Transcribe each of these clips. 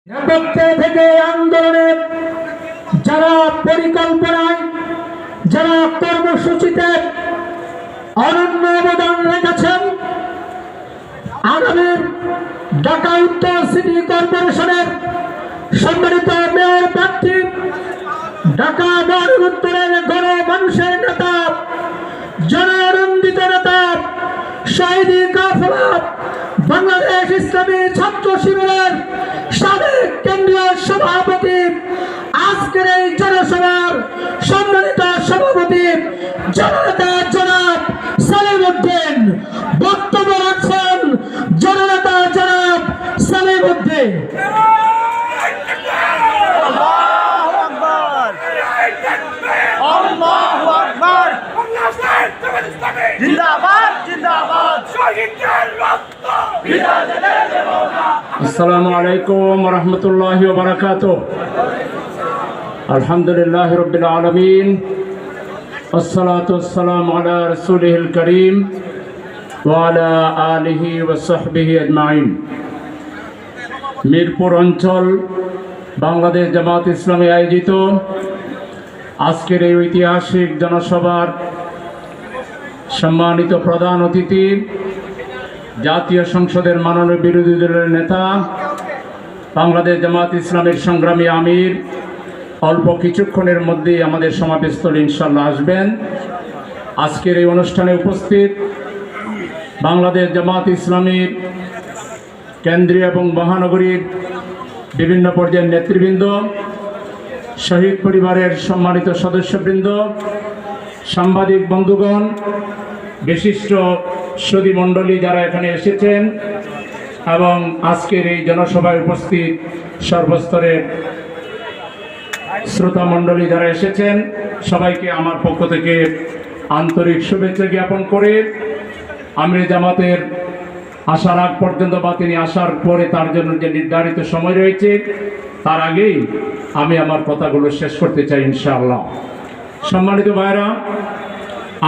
নেপথ্যে থেকে আন্দোলনের যারা পরিকল্পনায়, যারা কর্মসূচিতে অনন্য অবদান রেখেছেন, আগামী ঢাকা উত্তর সিটি কর্পোরেশনের সম্মানিত মেয়র প্রার্থী, ঢাকা মহানগরের গণমানুষের নেতা, জনানন্দিত নেতা, শহীদি কাফেলা বাংলাদেশ ইসলামী ছাত্র শিবিরের সাবেক কেন্দ্রীয় সভাপতি, আজকের এই জনসভার সম্মানিত সভাপতি জননেতা জনাব সালেম উদ্দিন বক্তব্য রাখছেন। জননেতা জনাব সালেম উদ্দিন। আসসালামু আলাইকুম ওয়া রাহমাতুল্লাহি ওয়া বারাকাতুহু। আলহামদুলিল্লাহি রাব্বিল আলামিন, ওয়াসসালাতু ওয়াসসালামু আলা রাসূলিহিল কারীম ওয়া আলা আলিহি ওয়া সাহবিহি আজমাইন। মিরপুর অঞ্চল বাংলাদেশ জামাত ইসলামী আয়োজিত আজকের এই ঐতিহাসিক জনসভার সম্মানিত প্রধান অতিথি, জাতীয় সংসদের মাননীয় বিরোধী দলের নেতা, বাংলাদেশ জামাত ইসলামের সংগ্রামী আমির অল্প কিছুক্ষণের মধ্যেই আমাদের সমাবেশস্থলে ইনশাআল্লাহ আসবেন। আজকের এই অনুষ্ঠানে উপস্থিত বাংলাদেশ জামাত ইসলামীর কেন্দ্রীয় এবং মহানগরীর বিভিন্ন পর্যায়ের নেতৃবৃন্দ, শহীদ পরিবারের সম্মানিত সদস্যবৃন্দ, সাংবাদিক বন্ধুগণ, বিশিষ্ট সুধী মণ্ডলী যারা এখানে এসেছেন এবং আজকের এই জনসভায় উপস্থিত সর্বস্তরের শ্রোতা মণ্ডলী যারা এসেছেন, সবাইকে আমার পক্ষ থেকে আন্তরিক শুভেচ্ছা জ্ঞাপন করে আমিরে জামাতের আসার আগ পর্যন্ত বা তিনি আসার পরে তার জন্য যে নির্ধারিত সময় রয়েছে তার আগেই আমি আমার কথাগুলো শেষ করতে চাই ইনশাআল্লাহ। সম্মানিত ভাইরা,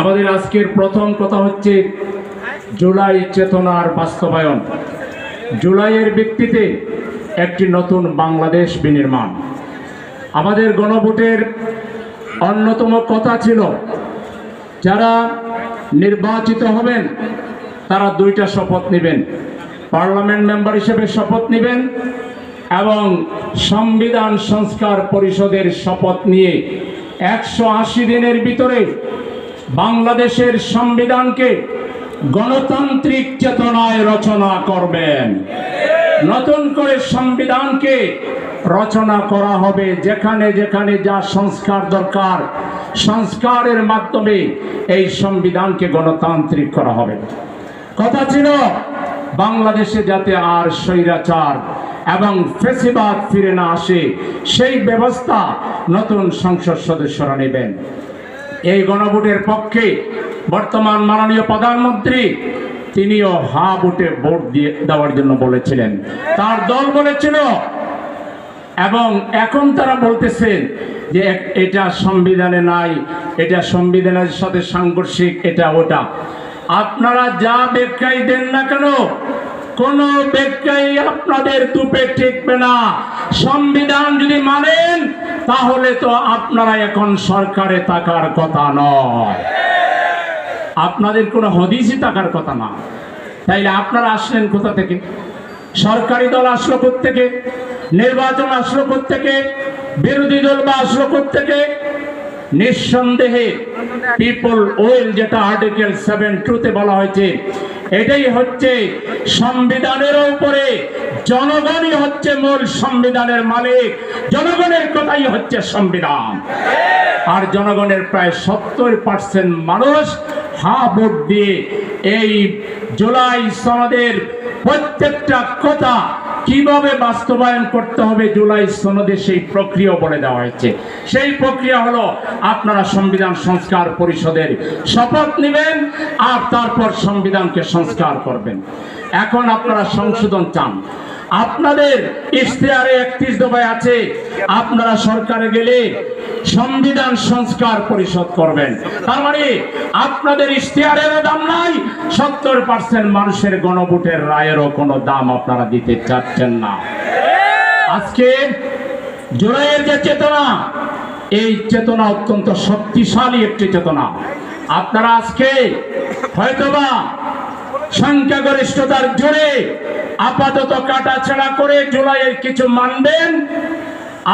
আমাদের আজকের প্রথম কথা হচ্ছে জুলাই চেতনার বাস্তবায়ন, জুলাইয়ের ভিত্তিতে একটি নতুন বাংলাদেশ বিনির্মাণ। আমাদের গণভোটের অন্যতম কথা ছিল যারা নির্বাচিত হবেন তারা দুইটা শপথ নেবেন, পার্লামেন্ট মেম্বার হিসেবে শপথ নেবেন এবং সংবিধান সংস্কার পরিষদের শপথ নিয়ে 180 দিনের ভিতরে বাংলাদেশের সংবিধানকে গণতান্ত্রিক চেতনায় রচনা করবেন। নতুন করে সংবিধানকে রচনা করা হবে, যেখানে যেখানে যা সংস্কার দরকার সংস্কারের মাধ্যমে এই সংবিধানকে গণতান্ত্রিক করা হবে। কথা ছিল বাংলাদেশে যাতে আর স্বৈরাচার এবং ফ্যাসিবাদ ফিরে না আসে সেই ব্যবস্থা নতুন সংসদ সদস্যরা নেবেন। এই গণভোটের পক্ষে বর্তমান মাননীয় প্রধানমন্ত্রী তিনিও হা ভোটে ভোট দিয়ে দেওয়ার জন্য বলেছিলেন, তার দল বলেছিল এবং এখন তারা বলতেছেন যে এটা সংবিধানে নাই, এটা সংবিধানের সাথে সাংঘর্ষিক, এটা ওটা। আপনারা যা ব্যাখ্যাই দেন না কেন, কোন ব্যাখ্যাই আপনাদের তুপে টিকবে না। সংবিধান যদি মানেন তাহলে তো আপনারা এখন সরকারে থাকার কথা নয়, আপনাদের কোনো হদিসই থাকার কথা না। তাইলে আপনারা আসলেন কোথা থেকে? সরকারি দল আসলো কোত্থেকে? নির্বাচন আসলো কোত্থেকে? বিরোধী দল বা আসলো কোত্থেকে? নিঃসন্দেহে পিপল উইল, যেটা আর্টিকেল 7(2) বলা হয়েছে, এটাই হচ্ছে সংবিধানের উপরে জনগণই হচ্ছে মূল সংবিধানের মালিক, জনগণের কথাই হচ্ছে সংবিধান। আর জনগণের প্রায় 70% মানুষ হা ভোট দিয়ে এই জুলাই সনদের প্রত্যেকটা কথা কিভাবে বাস্তবায়ন করতে হবে জুলাই সনদে সেই প্রক্রিয়া বলে দেওয়া হয়েছে। সেই প্রক্রিয়া হলো আপনারা সংবিধান সংস্কার পরিষদের শপথ নেবেন আর তারপর সংবিধানকে সংস্কার করবেন। এখন আপনারা সংশোধন চান, আপনাদের ইশতেহারে 31 দফায় আছে আপনারা সরকারে গেলে সংবিধান সংস্কার পরিষদ করবেন। তার মানে আপনাদের ইশতেহারেরও দাম নাই, 70% মানুষের গণভোটের রায়েরও কোনো দাম আপনারা দিতে চাচ্ছেন না। আজকে জুলাইয়ের যে চেতনা, এই চেতনা অত্যন্ত শক্তিশালী একটি চেতনা। আপনারা আজকে হয়তোবা সংখ্যাগরিষ্ঠতার জোরে আপাতত কাটাছেঁড়া করে জুলাইয়ের কিছু মানবেন,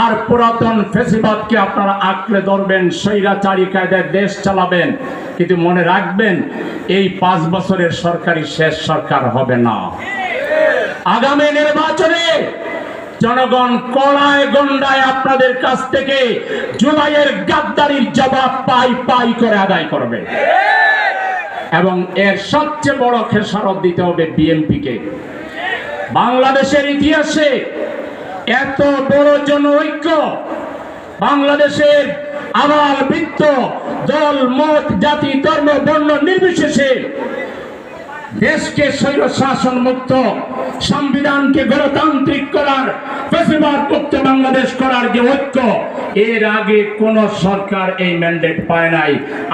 আর পুরাতন ফ্যাসিবাদকে আপনারা আঁকড়ে ধরবেন, স্বৈরাচারী কায়দায় দেশ চালাবেন। কিন্তু মনে রাখবেন, এই 5 বছরের সরকারি শেষ সরকার হবে না। আগামী নির্বাচনে জনগণ কড়ায় গন্ডায় আপনাদের কাছ থেকে জুলাইয়ের গাদ্দারির জবাব পাই পাই করে আদায় করবে, এবং এর সবচেয়ে বড় খেসারত দিতে হবে বিএনপিকে। বাংলাদেশের ইতিহাসে এত বড় জনঐক্য, বাংলাদেশের আবাল বৃত্ত, দল মত জাতি ধর্ম বর্ণ নির্বিশেষে দেশকে স্বৈর শাসন মুক্ত, সংবিধানকে গণতান্ত্রিক করার, ফ্যাসিবাদ মুক্ত বাংলাদেশ করার যে ঐক্য, এর আগে কোন সরকার এই ম্যান্ডেট পায় নাই।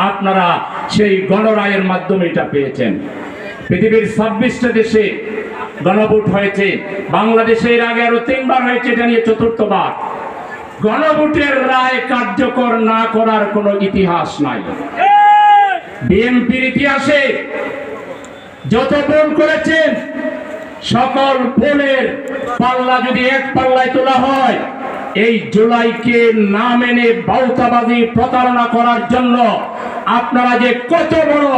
আপনারা সেই গণরায়ের মাধ্যমে এটা পেয়েছেন। পৃথিবীর 26টা দেশে গণভোট হয়েছে, বাংলাদেশে এর আগে আরো 3 বার হয়েছে, এটা নিয়ে 4র্থবার। গণভোটের রায় কার্যকর না করার কোনো ইতিহাস নাই। বিএনপির ইতিহাসে যত ভুল করেছেন, সকল ভুলের পাল্লা যদি এক পাল্লায় তোলা হয়, এই জুলাইকে না মেনে বাউতাবাজি প্রতারণা করার জন্য আপনারা যে কত বড়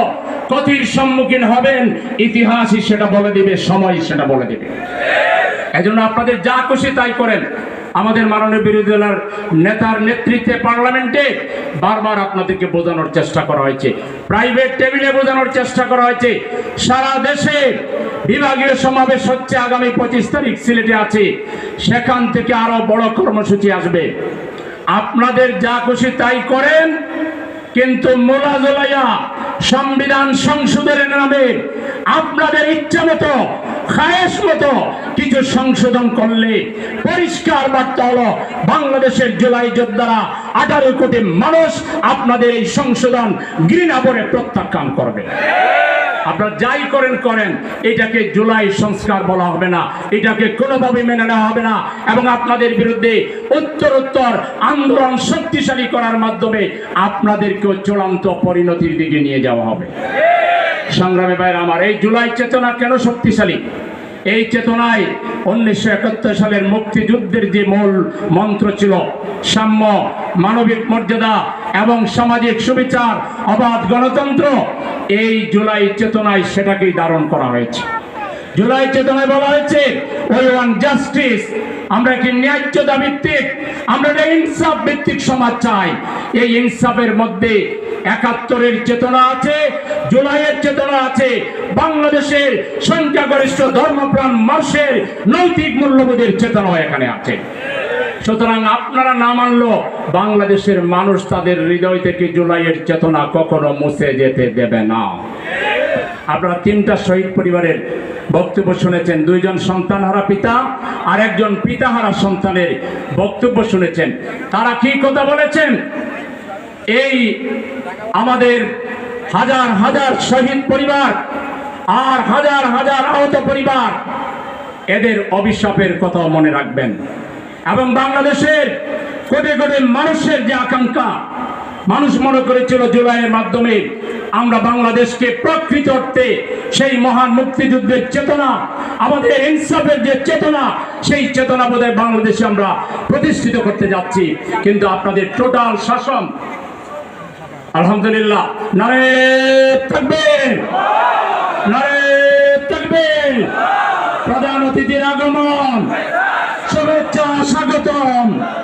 ক্ষতির সম্মুখীন হবেন, ইতিহাসই সেটা বলে দিবে, সময় সেটা বলে দিবে। এজন্য আপনাদের যা খুশি তাই করেন। আমাদের মাননীয় বিরোধী দলের নেতার নেতৃত্বে পার্লামেন্টে বারবার আপনাদেরকে বোঝানোর চেষ্টা করা হয়েছে, প্রাইভেট টেবিলে বোঝানোর চেষ্টা করা হয়েছে। সারা দেশে বিভাগীয় সমাবেশ হচ্ছে, আগামী 25 তারিখ সিলেটে আছে, সেখান থেকে আরো বড় কর্মসূচি আসবে। আপনাদের যা খুশি তাই করেন, কিন্তু মোলা জলাইয়া সংবিধান সংশোধনের নামে আপনাদের ইচ্ছা মতো, খায়েশ মতো কিছু সংশোধন করলে পরিষ্কার বার্তা হলো, বাংলাদেশের জুলাই যোদ্ধারা 18 কোটি মানুষ আপনাদের এই সংশোধন ঘৃণা ভরে প্রত্যাখ্যান করবে। আপনারা যাই করেন করেন, এটাকে জুলাই সংস্কার বলা হবে না, এটাকে কোনোভাবে মেনে নেওয়া হবে না, এবং আপনাদের বিরুদ্ধে উত্তরোত্তর আন্দোলন শক্তিশালী করার মাধ্যমে আপনাদেরকেও চূড়ান্ত পরিণতির দিকে নিয়ে যাওয়া হবে। সংগ্রামী ভাইরা আমার, এই জুলাই চেতনা কেন শক্তিশালী? এই চেতনায় 1971 সালের মুক্তিযুদ্ধের যে মূল মন্ত্র ছিল, সাম্য, মানবিক মর্যাদা এবং সামাজিক সুবিচার, অবাধ গণতন্ত্র, এই জুলাই চেতনায় সেটাকেই ধারণ করা হয়েছে। জুলাই চেতনায় বলা হয়েছে ওই ওয়ান জাস্টিস, আমরা কি ন্যায্যতা ভিত্তিক, আমরা একটা ইনসাফ ভিত্তিক সমাজ চাই। এই ইনসাফের মধ্যে 71-এর চেতনা আছে, জুলাইয়ের চেতনা আছে, বাংলাদেশের সংখ্যাগরিষ্ঠ ধর্মপ্রাণ মানুষের নৈতিক মূল্যবোধের চেতনা এখানে আছে। সুতরাং আপনারা না মানলেও বাংলাদেশের মানুষ তাদের হৃদয় থেকে জুলাইয়ের চেতনা কখনো মুছে যেতে দেবে না। আপনারা 3টা শহীদ পরিবারের বক্তব্য শুনেছেন, 2জন সন্তানহারা পিতা আর 1জন পিতাহারা সন্তানের বক্তব্য শুনেছেন। তারা কি কথা বলেছেন? এই আমাদের হাজার হাজার শহীদ পরিবার আর হাজার হাজার আহত পরিবার, এদের অভিশাপের কথাও মনে রাখবেন, এবং বাংলাদেশের কোটি কোটি মানুষের যে আকাঙ্ক্ষা, মানুষ মনে করেছিল জুলাইয়ের মাধ্যমে আমরা বাংলাদেশকে প্রকৃত অর্থে সেই মহান মুক্তিযুদ্ধের চেতনা, আমাদের ইনসাফের যে চেতনা, সেই চেতনা বোধহয় বাংলাদেশে আমরা প্রতিষ্ঠিত করতে যাচ্ছি। কিন্তু আপনাদের টোটাল শাসন, আলহামদুলিল্লাহ, নারে তাকবীর, নারে তাকবীর, প্রধান অতিথির আগমন, শুভেচ্ছা, স্বাগতম।